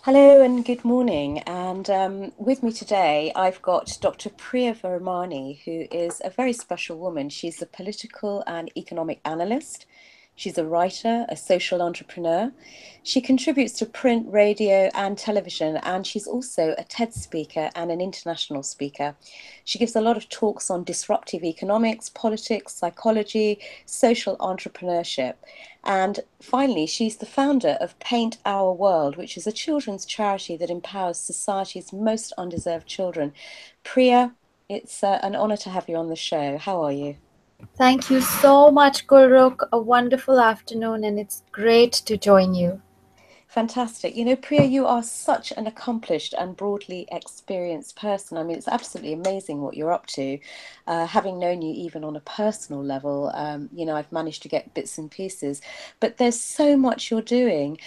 Hello and good morning. And with me today, I've got Dr. Priya Virmani, who is a very special woman. She's a political and economic analyst. She's a writer, a social entrepreneur. She contributes to print, radio, and television, and she's also a TED speaker and an international speaker. She gives a lot of talks on disruptive economics, politics, psychology, social entrepreneurship. And finally, she's the founder of Paint Our World, which is a children's charity that empowers society's most undeserved children. Priya, it's an honor to have you on the show. How are you? Thank you so much, Gulrukh. A wonderful afternoon, and it's great to join you. Fantastic. You know, Priya, you are such an accomplished and broadly experienced person. I mean, it's absolutely amazing what you're up to. Having known you even on a personal level, I've managed to get bits and pieces, but there's so much you're doing.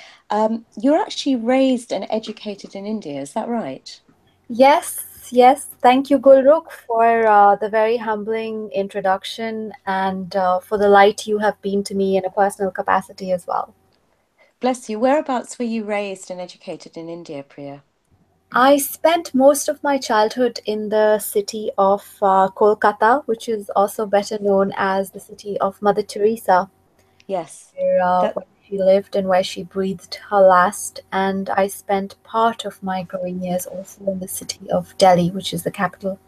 You're actually raised and educated in India, is that right? Yes. Thank you, Gulrukh, for the very humbling introduction and for the light you have been to me in a personal capacity as well. Bless you. Whereabouts were you raised and educated in India, Priya? I spent most of my childhood in the city of Kolkata, which is also better known as the city of Mother Teresa, Yes. where she lived and where she breathed her last. And I spent part of my growing years also in the city of Delhi, which is the capital.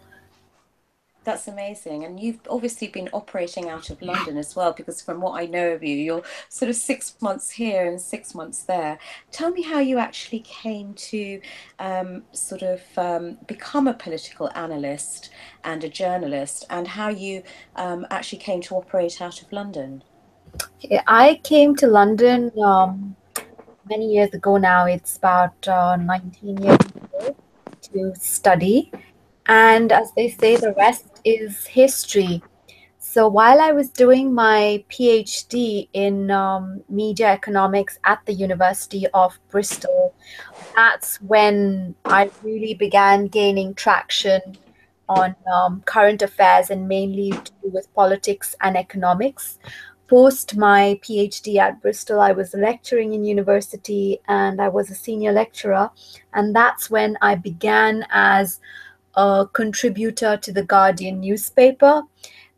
That's amazing. And you've obviously been operating out of London as well, because from what I know of you, you're sort of 6 months here and 6 months there. Tell me how you actually came to become a political analyst and a journalist, and how you actually came to operate out of London. Yeah, I came to London many years ago now. It's about 19 years ago to study. And as they say, the rest is history. So while I was doing my PhD in media economics at the University of Bristol, that's when I really began gaining traction on current affairs and mainly to do with politics and economics. Post my PhD at Bristol, I was lecturing in university and I was a senior lecturer. And that's when I began as a contributor to the Guardian newspaper.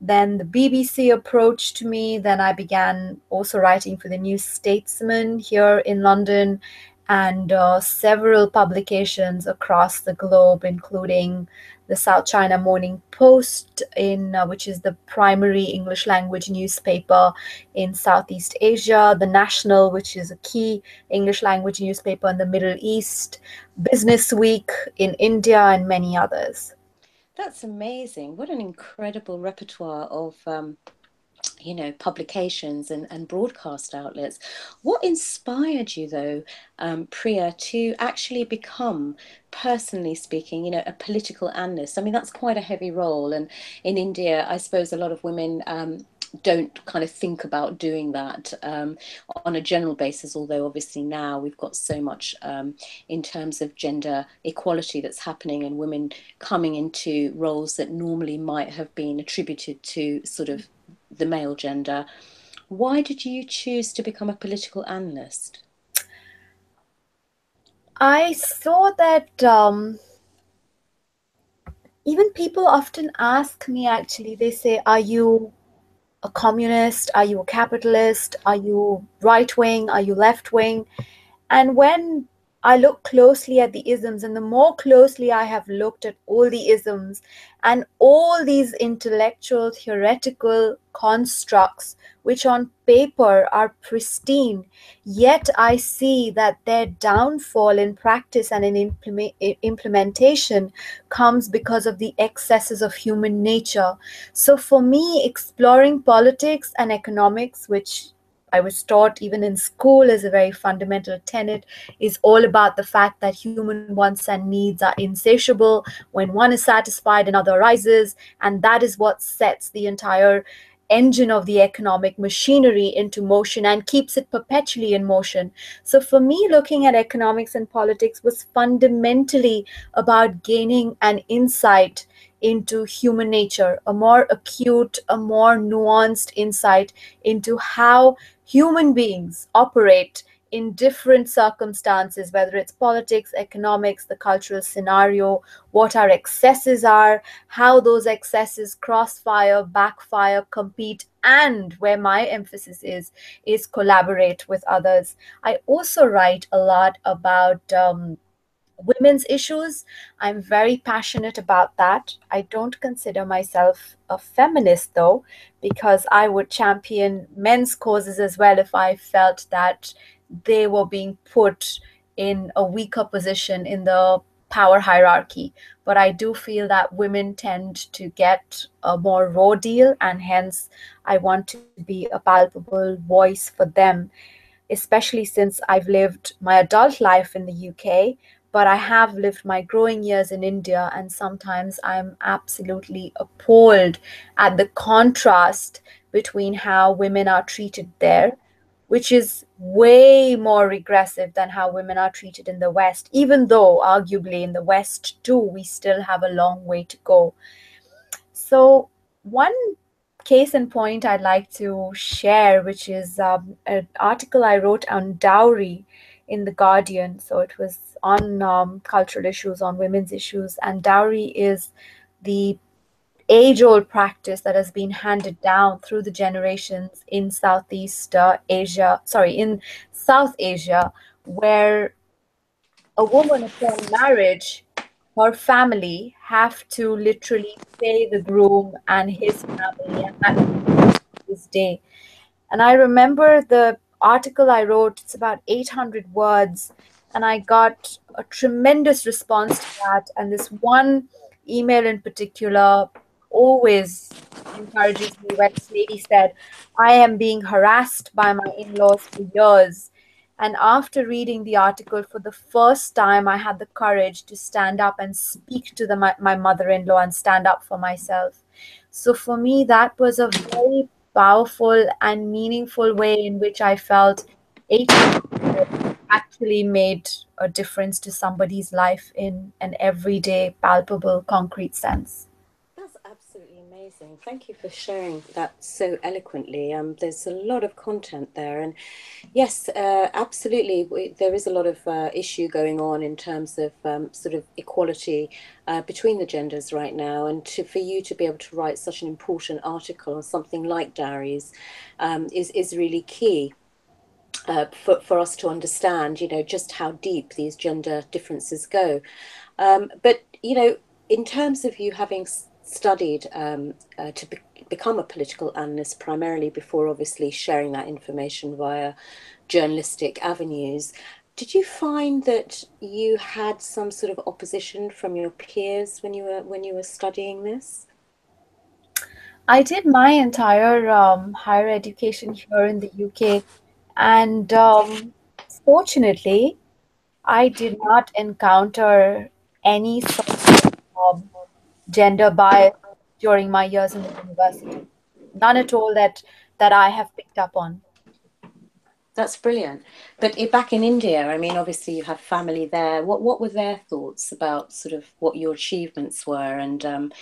Then the BBC approached me. Then I began also writing for the New Statesman here in London and several publications across the globe, including the South China Morning Post, which is the primary English language newspaper in Southeast Asia, the National, which is a key English language newspaper in the Middle East, Business Week in India, and many others. That's amazing. What an incredible repertoire of publications and broadcast outlets. What inspired you, though, Priya, to actually become, personally speaking, a political analyst? I mean, that's quite a heavy role. And in India, I suppose a lot of women don't kind of think about doing that on a general basis, although obviously now we've got so much in terms of gender equality that's happening and women coming into roles that normally might have been attributed to sort of the male gender. Why did you choose to become a political analyst? I saw that even people often ask me, actually, they say, are you a communist? Are you a capitalist? Are you right wing? Are you left wing? And when I look closely at the isms, and the more closely I have looked at all the isms and all these intellectual, theoretical constructs, which on paper are pristine, yet I see that their downfall in practice and in implementation comes because of the excesses of human nature. So for me, exploring politics and economics, which I was taught even in school as a very fundamental tenet, is all about the fact that human wants and needs are insatiable. When one is satisfied, another rises, and that is what sets the entire engine of the economic machinery into motion and keeps it perpetually in motion. So for me, looking at economics and politics was fundamentally about gaining an insight into human nature, a more acute, a more nuanced insight into how human beings operate in different circumstances, whether it's politics, economics, the cultural scenario, what our excesses are, how those excesses crossfire, backfire, compete, and where my emphasis is collaborate with others. I also write a lot about women's issues. I'm very passionate about that. I don't consider myself a feminist though, because I would champion men's causes as well if I felt that they were being put in a weaker position in the power hierarchy. But I do feel that women tend to get a more raw deal, and hence I want to be a palpable voice for them, especially since I've lived my adult life in the UK, but I have lived my growing years in India, and sometimes I'm absolutely appalled at the contrast between how women are treated there, which is way more regressive than how women are treated in the West, even though, arguably, in the West too, we still have a long way to go. So, one case in point I'd like to share, which is an article I wrote on dowry in The Guardian. So, it was on cultural issues, on women's issues, and dowry is the age old practice that has been handed down through the generations in Southeast Asia, sorry, in South Asia, where a woman upon marriage, her family have to literally pay the groom and his family, and that continues to this day. And I remember the article I wrote, it's about 800 words, and I got a tremendous response to that. And this one email in particular always encourages me, where this lady said, I am being harassed by my in laws for years. And after reading the article for the first time, I had the courage to stand up and speak to my mother in law and stand up for myself. So for me, that was a very powerful and meaningful way in which I felt 800 words actually made a difference to somebody's life in an everyday, palpable, concrete sense. That's absolutely amazing. Thank you for sharing that so eloquently. There's a lot of content there, and yes, absolutely. There is a lot of issue going on in terms of sort of equality between the genders right now, and for you to be able to write such an important article on something like dowries is really key. For us to understand, just how deep these gender differences go. But, in terms of you having studied to become a political analyst primarily before obviously sharing that information via journalistic avenues, did you find that you had some sort of opposition from your peers when you were studying this? I did my entire higher education here in the UK, and fortunately, I did not encounter any sort of gender bias during my years in the university. None at all that I have picked up on. That's brilliant. But back in India, I mean, obviously you have family there. What were their thoughts about sort of what your achievements were, and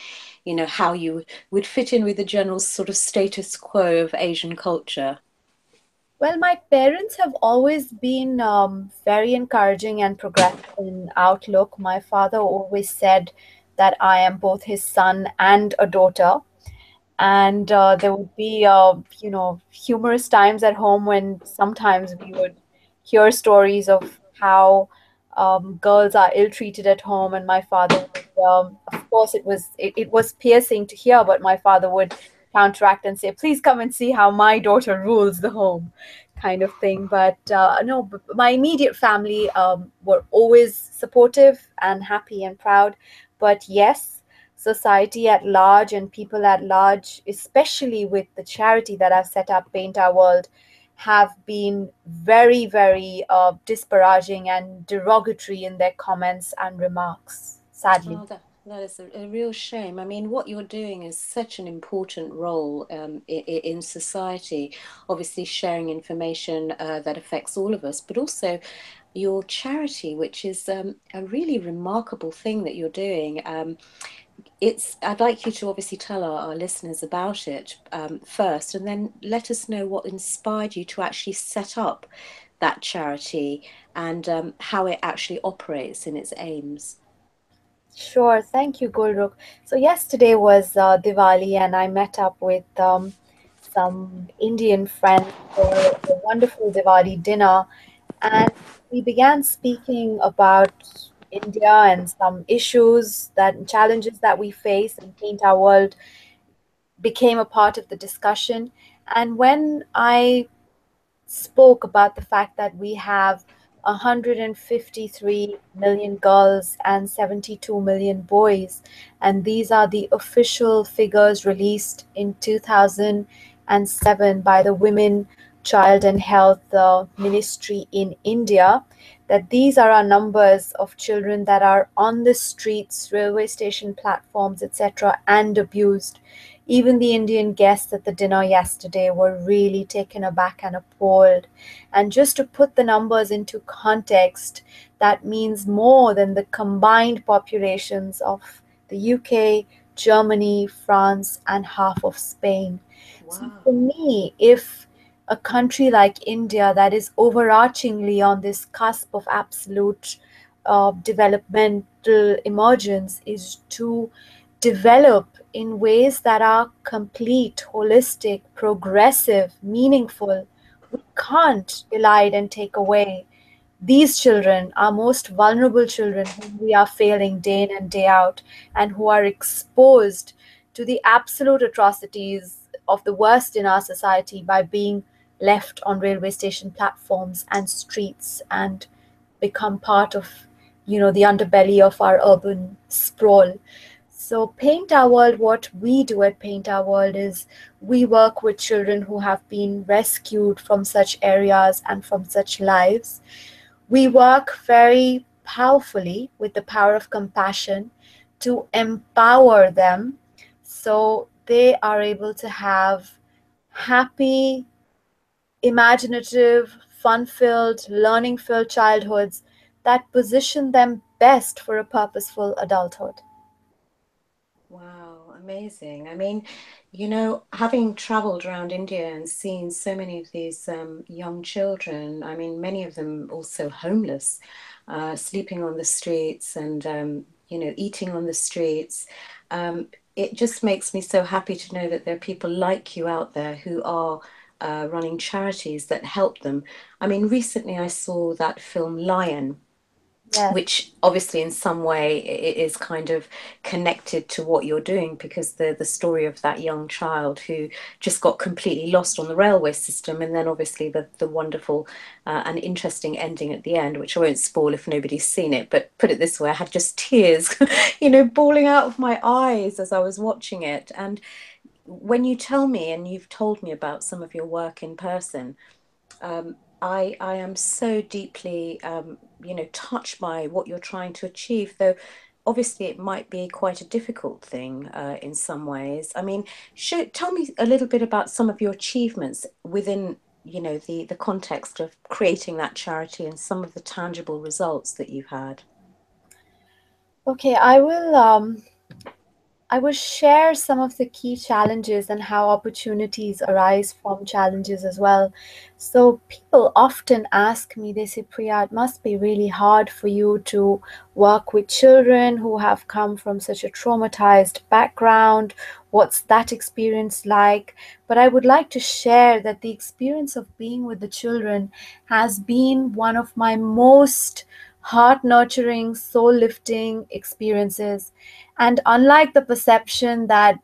how you would fit in with the general sort of status quo of Asian culture? Well, my parents have always been very encouraging and progressive in outlook. My father always said that I am both his son and a daughter. And there would be, humorous times at home when sometimes we would hear stories of how girls are ill-treated at home, and my father would, of course, it was piercing to hear, but my father would counteract and say, "Please come and see how my daughter rules the home," kind of thing. But no, my immediate family were always supportive and happy and proud. But yes, society at large and people at large, especially with the charity that I've set up, Paint Our World, have been very, very disparaging and derogatory in their comments and remarks, sadly. Oh, that is a real shame. I mean, what you're doing is such an important role in society, obviously sharing information that affects all of us, but also your charity, which is a really remarkable thing that you're doing. I'd like you to obviously tell our listeners about it first, and then let us know what inspired you to actually set up that charity and how it actually operates in its aims. Sure, thank you, Gulrukh. So yesterday was Diwali, and I met up with some Indian friends for a wonderful Diwali dinner, and we began speaking about India and some issues that challenges that we face, and Paint Our World became a part of the discussion. And when I spoke about the fact that we have 153 million girls and 72 million boys, and these are the official figures released in 2007 by the Women, Child and Health Ministry in India. That these are our numbers of children that are on the streets, railway station platforms, etc., and abused. Even the Indian guests at the dinner yesterday were really taken aback and appalled. And just to put the numbers into context, that means more than the combined populations of the UK, Germany, France, and half of Spain. So for Wow. me, if a country like India that is overarchingly on this cusp of absolute developmental emergence is to develop in ways that are complete, holistic, progressive, meaningful, we can't elide and take away these children, our most vulnerable children, whom we are failing day in and day out, and who are exposed to the absolute atrocities of the worst in our society by being left on railway station platforms and streets and become part of, the underbelly of our urban sprawl. So, Paint Our World, what we do at Paint Our World is we work with children who have been rescued from such areas and from such lives. We work very powerfully with the power of compassion to empower them so they are able to have happy, imaginative, fun filled, learning filled childhoods that position them best for a purposeful adulthood. Wow, amazing. I mean, having traveled around India and seen so many of these young children, I mean, many of them also homeless, sleeping on the streets and, eating on the streets. It just makes me so happy to know that there are people like you out there who are running charities that help them. I mean, recently I saw that film Lion, Yes. which obviously in some way it is kind of connected to what you're doing, because the story of that young child who just got completely lost on the railway system, and then obviously the wonderful and interesting ending at the end, which I won't spoil if nobody's seen it, but put it this way, I had just tears bawling out of my eyes as I was watching it. And when you tell me, and you've told me about some of your work in person, I am so deeply touched by what you're trying to achieve, though obviously it might be quite a difficult thing in some ways. I mean, tell me a little bit about some of your achievements within the context of creating that charity and some of the tangible results that you've had. Okay, I will share some of the key challenges and how opportunities arise from challenges as well. So, people often ask me, they say, Priya, it must be really hard for you to work with children who have come from such a traumatized background. What's that experience like? But I would like to share that the experience of being with the children has been one of my most heart nurturing, soul lifting experiences. And unlike the perception that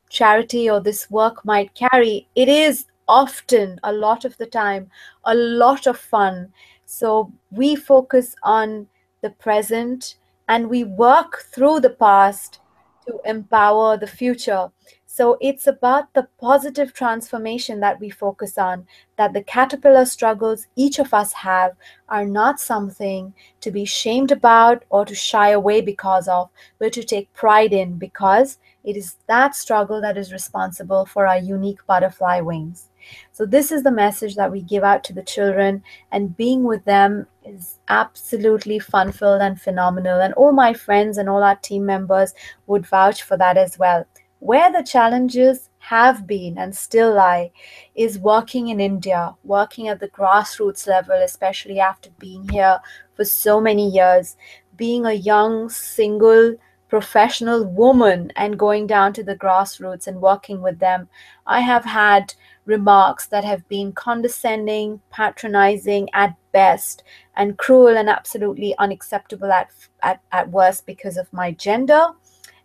charity or this work might carry, it is often, a lot of the time, a lot of fun. So we focus on the present and we work through the past to empower the future. So it's about the positive transformation that we focus on, that the caterpillar struggles each of us have are not something to be shamed about or to shy away because of, but to take pride in, because it is that struggle that is responsible for our unique butterfly wings. So, this is the message that we give out to the children, and being with them is absolutely fun filled and phenomenal. And all my friends and all our team members would vouch for that as well. Where the challenges have been and still lie is working in India, working at the grassroots level, especially after being here for so many years, being a young, single, professional woman and going down to the grassroots and working with them. I have had remarks that have been condescending, patronizing at best, and cruel and absolutely unacceptable at worst because of my gender,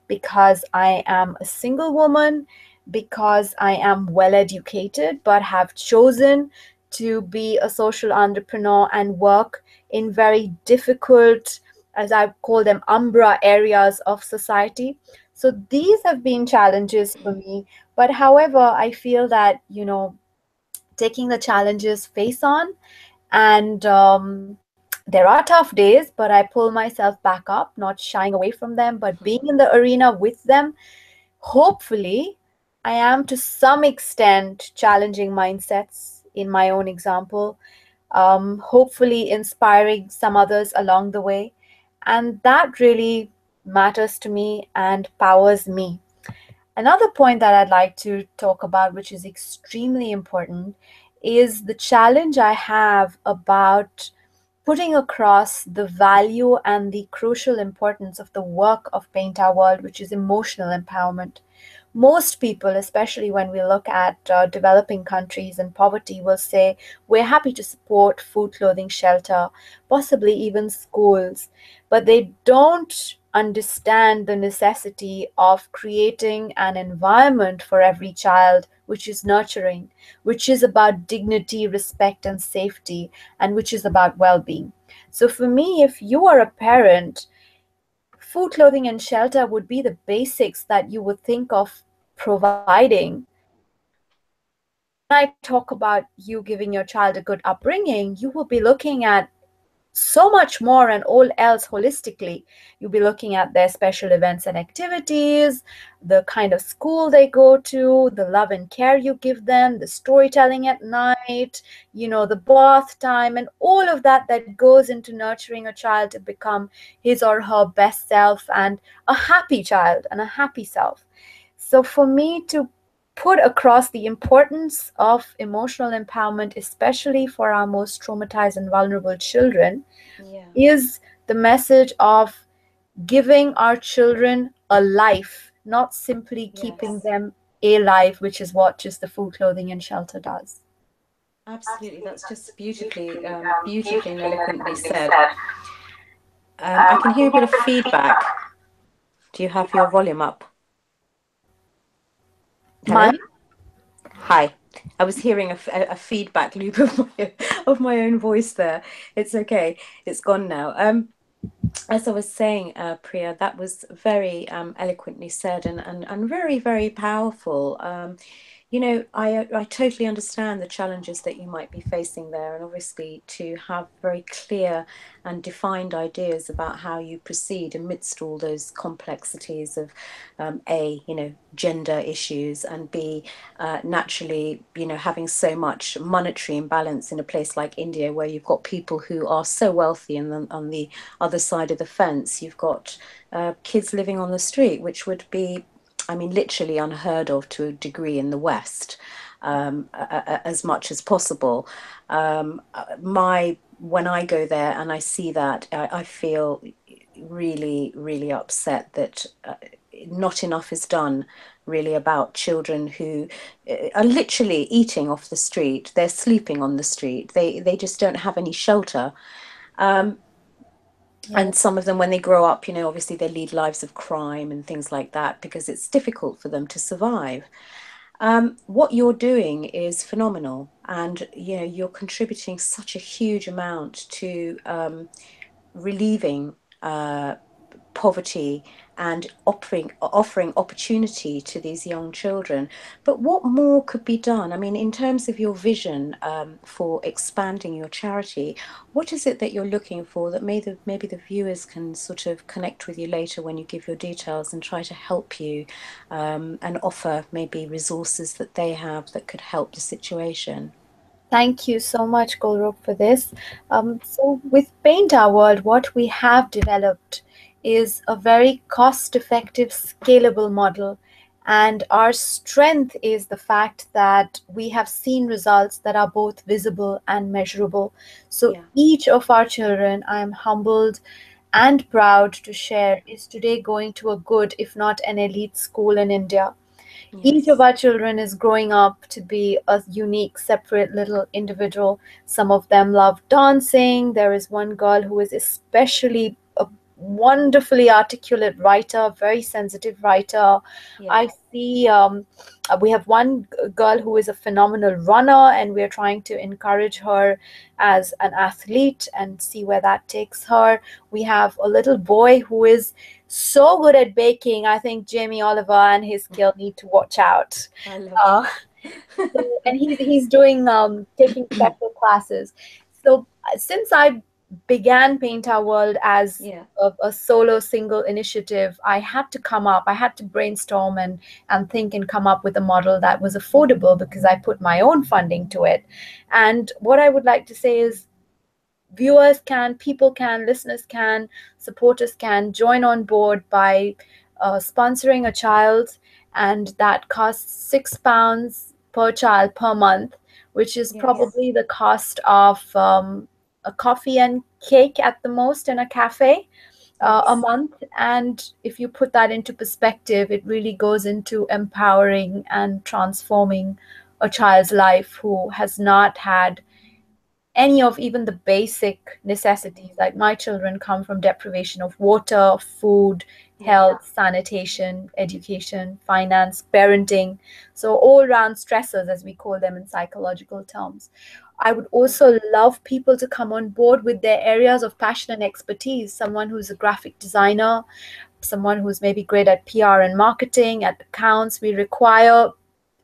because I am a single woman, because I am well educated, but have chosen to be a social entrepreneur and work in very difficult, as I call them, umbra areas of society. So these have been challenges for me. But however, I feel that, taking the challenges face on, and there are tough days, but I pull myself back up, not shying away from them, but being in the arena with them. Hopefully, I am to some extent challenging mindsets in my own example, hopefully, inspiring some others along the way. And that really matters to me and powers me. Another point that I'd like to talk about, which is extremely important, is the challenge I have about putting across the value and the crucial importance of the work of Paint Our World, which is emotional empowerment. Most people, especially when we look at developing countries and poverty, will say we're happy to support food, clothing, shelter, possibly even schools, but they don't understand the necessity of creating an environment for every child which is nurturing, which is about dignity, respect, and safety, and which is about well being. So, for me, if you are a parent, food, clothing, and shelter would be the basics that you would think of providing. When I talk about you giving your child a good upbringing, you will be looking at so much more and all else holistically. You'll be looking at their special events and activities, the kind of school they go to, the love and care you give them, the storytelling at night, the bath time, and all of that goes into nurturing a child to become his or her best self and a happy child and a happy self. So for me to put across the importance of emotional empowerment, especially for our most traumatized and vulnerable children, Yeah. is the message of giving our children a life, not simply keeping Yes. them a life, which is what just the food, clothing, and shelter does. Absolutely. That's just beautifully and eloquently said. I can hear a bit of feedback. Do you have your volume up? Hello? Mine. Hi. I was hearing a feedback loop of my own voice there. It's okay. It's gone now. As I was saying, Priya, that was very eloquently said and very, very powerful. I totally understand the challenges that you might be facing there, and obviously to have very clear and defined ideas about how you proceed amidst all those complexities of A, gender issues, and B, naturally, having so much monetary imbalance in a place like India, where you've got people who are so wealthy, and then on the other side of the fence, you've got kids living on the street, which would be, I mean, literally unheard of to a degree in the West, as much as possible. My When I go there and I see that, I feel really, really upset that not enough is done really about children who are literally eating off the street. They're sleeping on the street. They just don't have any shelter. Um, and Yes. some of them, when they grow up, obviously they lead lives of crime and things like that because it's difficult for them to survive. What you're doing is phenomenal, and you're contributing such a huge amount to relieving poverty and offering opportunity to these young children. But what more could be done? I mean, in terms of your vision for expanding your charity, what is it that you're looking for that maybe the viewers can sort of connect with you later when you give your details and try to help you and offer maybe resources that they have that could help the situation? Thank you so much, Gulrukh, for this. So, with Paint Our World, what we have developed is a very cost effective, scalable model. And our strength is the fact that we have seen results that are both visible and measurable. So Yeah. each of our children, I am humbled and proud to share, is today going to a good, if not an elite school in India. Each of Yes. our children is growing up to be a unique, separate little individual. Some of them love dancing. There is one girl who is especially a wonderfully articulate writer, very sensitive writer. Yeah. I see we have one girl who is a phenomenal runner, and we're trying to encourage her as an athlete and see where that takes her. We have a little boy who is so good at baking. I think Jamie Oliver and his skill need to watch out. I love Uh, that. and he's doing taking special classes. So since I began Paint Our World as Yeah. a solo single initiative, I had to come up. I had to brainstorm and think and come up with a model that was affordable because I put my own funding to it. And what I would like to say is viewers can, people can, listeners can, supporters can join on board by sponsoring a child, and that costs £6 per child per month, which is Yes. probably the cost of a coffee and cake at the most in a cafe a Yes. month. And if you put that into perspective, it really goes into empowering and transforming a child's life who has not had any of even the basic necessities. Like my children come from deprivation of water, food, Yeah. health, sanitation, education, finance, parenting. So all round stressors, as we call them in psychological terms. I would Yeah. also love people to come on board with their areas of passion and expertise. Someone who's a graphic designer, someone who's maybe great at PR and marketing, at accounts. We require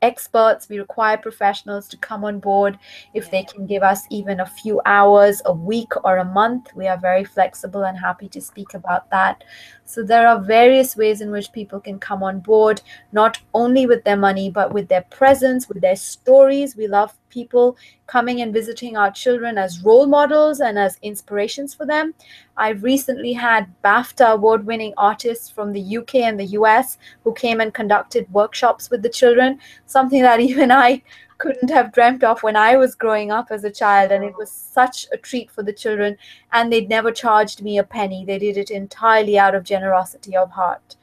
experts, we require professionals to come on board. If Yeah. they can give us even a few hours a week or a month, we are very flexible and happy to speak about that. So there are various ways in which people can come on board, not only with their money, but with their presence, with their stories. We love people coming and visiting our children as role models and as inspirations for them. I've recently had BAFTA award winning artists from the UK and the US who came and conducted workshops with the children, something that even I couldn't have dreamt of when I was growing up as a child. And it Sure. was such a treat for the children. And they'd never charged me a penny, they did it entirely out of generosity of heart.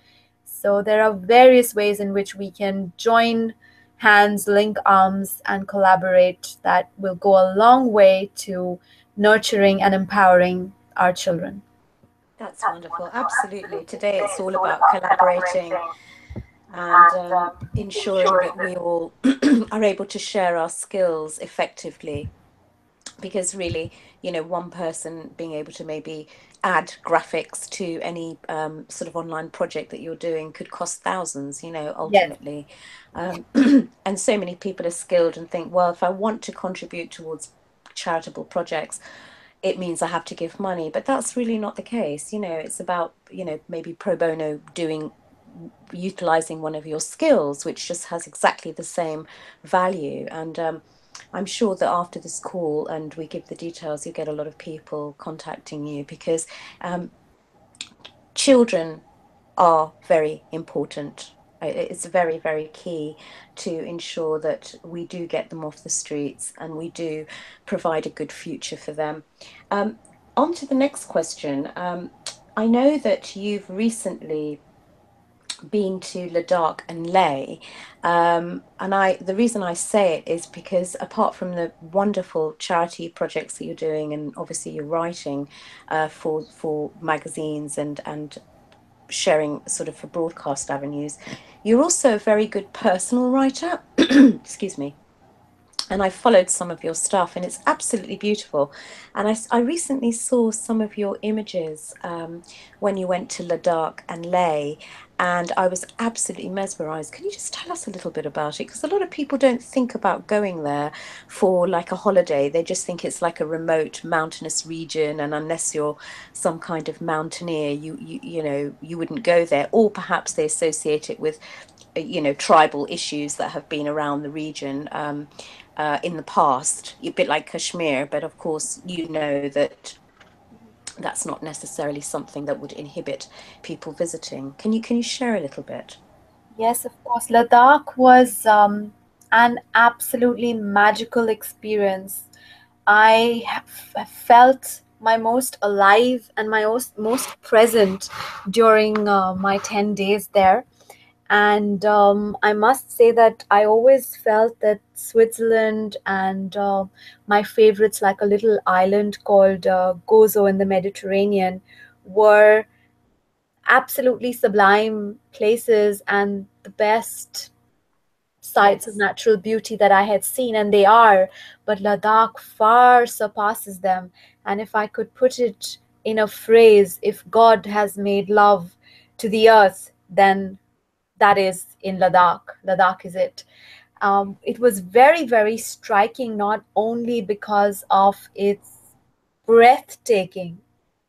So there are various ways in which we can join hands, link arms, and collaborate that will go a long way to nurturing and empowering our children. That's wonderful. Absolutely. Today it's all about collaborating and ensuring that we all are able to share our skills effectively. Because really, one person being able to maybe add graphics to any sort of online project that you're doing could cost thousands, Yes. ultimately. Um, and so many people are skilled and think, well, if I want to contribute towards charitable projects, it means I have to give money. But that's really not the case. It's about, maybe pro bono doing, utilizing one of your skills, which just has exactly the same value. And I'm sure that after this call and we give the details, you get a lot of people contacting you because um, children are very important. It's very, very key to ensure that we do get them off the streets and we do provide a good future for them. Um, on to the next question. I know that you've recently been to Ladakh and Leh, and the reason I say it is because apart from the wonderful charity projects that you're doing, and obviously you're writing for magazines and sharing sort of for broadcast avenues, you're also a very good personal writer. Excuse me. And I followed some of your stuff, and it's absolutely beautiful. And I recently saw some of your images when you went to Ladakh and Leh, and I was absolutely mesmerized. Can you just tell us a little bit about it? Because a lot of people don't think about going there for like a holiday. They just think it's like a remote mountainous region, and unless you're some kind of mountaineer, you wouldn't go there. Or perhaps they associate it with tribal issues that have been around the region in the past, a bit like Kashmir, but of course that that's not necessarily something that would inhibit people visiting. Can you share a little bit? Yes, of course. Ladakh was an absolutely magical experience. Felt my most alive and my most present during my 10 days there. And I must say that I always felt that Switzerland and my favorites, like a little island called Gozo in the Mediterranean, were absolutely sublime places and the best sites of Yes. natural beauty that I had seen, and they are, but Ladakh far surpasses them. And if I could put it in a phrase, if God has made love to the earth, then that is in Ladakh. Ladakh is it. It was very, very striking, not only because of its breathtaking,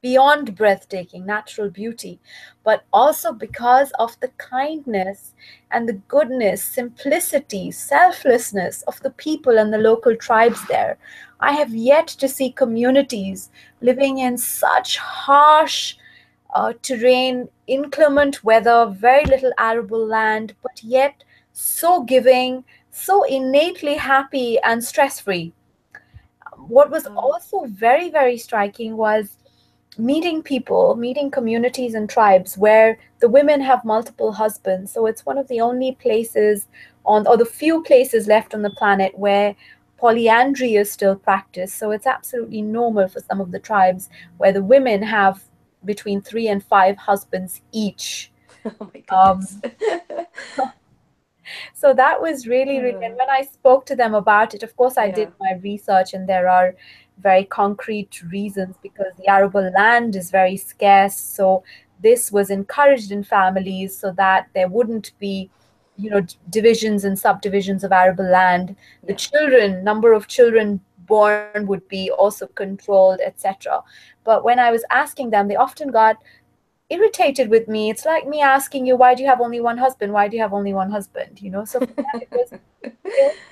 beyond breathtaking natural beauty, but also because of the kindness and the goodness, simplicity, selflessness of the people and the local tribes there. I have yet to see communities living in such harsh terrain, inclement weather, very little arable land, but yet so giving, so innately happy and stress free. What was Oh, also very, very striking was meeting people, meeting communities and tribes where the women have multiple husbands. So it's one of the only places or the few places left on the planet where polyandry is still practiced. So it's absolutely normal for some of the tribes where the women have between 3 and 5 husbands each. oh my goodness. Um, so that was really, really, and Uh, when I spoke to them about it, of course, I did yeah, my research, and there are very concrete reasons because the arable land is very scarce. So this was encouraged in families so that there wouldn't be, divisions and subdivisions of arable land. The yeah. children, number of children born would be also controlled, etc. But when I was asking them, they often got irritated with me. It's like me asking you, why do you have only one husband? Why do you have only one husband? So for them it was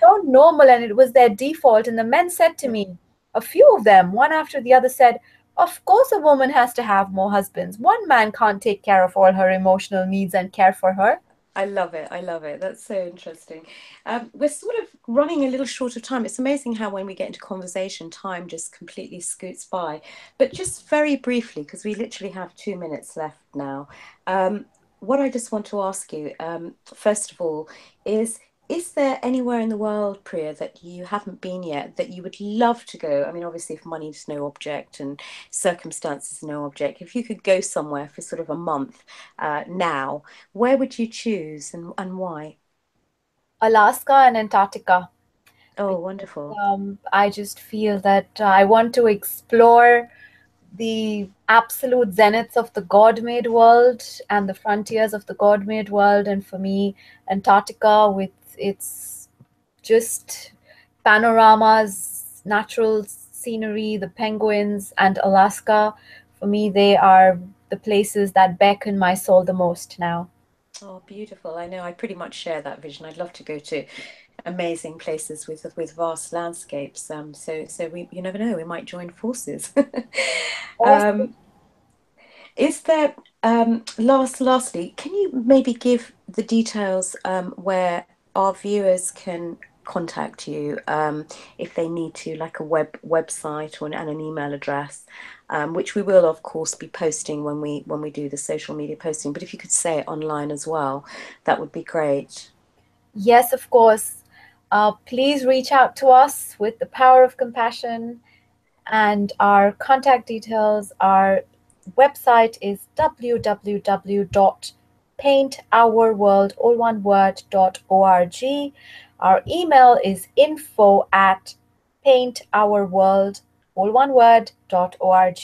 so normal and it was their default. And the men said to Yeah. me, a few of them, one after the other, said, of course a woman has to have more husbands. One man can't take care of all her emotional needs and care for her. I love it. I love it. That's so interesting. We're sort of running a little short of time. It's amazing how when we get into conversation, time just completely scoots by. But just very briefly, because we literally have 2 minutes left now. Um, what I just want to ask you, first of all, is there anywhere in the world, Priya, that you haven't been yet that you would love to go? I mean, obviously, if money is no object and circumstances no object, if you could go somewhere for sort of a month now, where would you choose and why? Alaska and Antarctica, Oh, because wonderful. I just feel that I want to explore the absolute zeniths of the God made world and the frontiers of the God made world. And for me, Antarctica, with its just panoramas, natural scenery, the penguins, and Alaska, for me, they are the places that beckon my soul the most now. Oh, beautiful. I know I pretty much share that vision. I'd love to go to amazing places with vast landscapes. So we you never know, we might join forces. Also, Um, is there lastly, can you maybe give the details where our viewers can contact you if they need to, like a website or and an email address, which we will of course be posting when we do the social media posting. But if you could say it online as well, that would be great. yes, of course. Please reach out to us with the power of compassion. And our contact details, our website is www.paintourworld, all one word, .org. Our email is info@paintourworld, all one word, .org.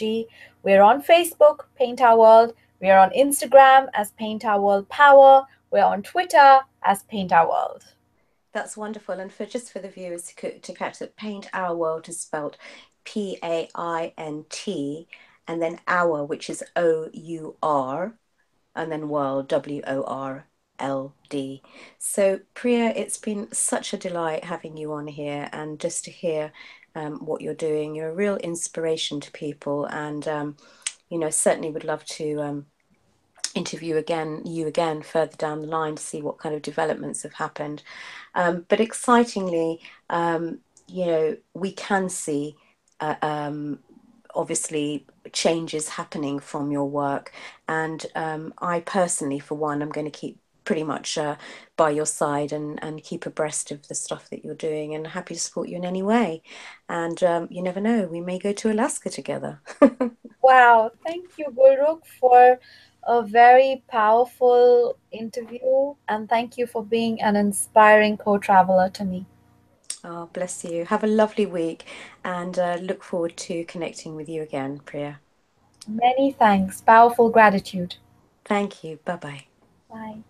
We're on Facebook, Paint Our World. We are on Instagram as Paint Our World Power. We're on Twitter as Paint Our World. That's wonderful. And for just for the viewers to catch that, Paint Our World is spelled PAINT, and then Our, which is OUR, and then World, WORLD. So, Priya, it's been such a delight having you on here and just to hear what you're doing. You're a real inspiration to people, and certainly would love to interview you again further down the line to see what kind of developments have happened. But excitingly, we can see obviously changes happening from your work. And I personally, for one, I'm going to keep pretty much by your side and keep abreast of the stuff that you're doing, and happy to support you in any way. And you never know, we may go to Alaska together. Wow, thank you, Gulrukh, for a very powerful interview, and thank you for being an inspiring co-traveler to me. Oh, bless you. Have a lovely week, and look forward to connecting with you again, Priya. Many thanks. Powerful gratitude. Thank you. Bye bye. Bye.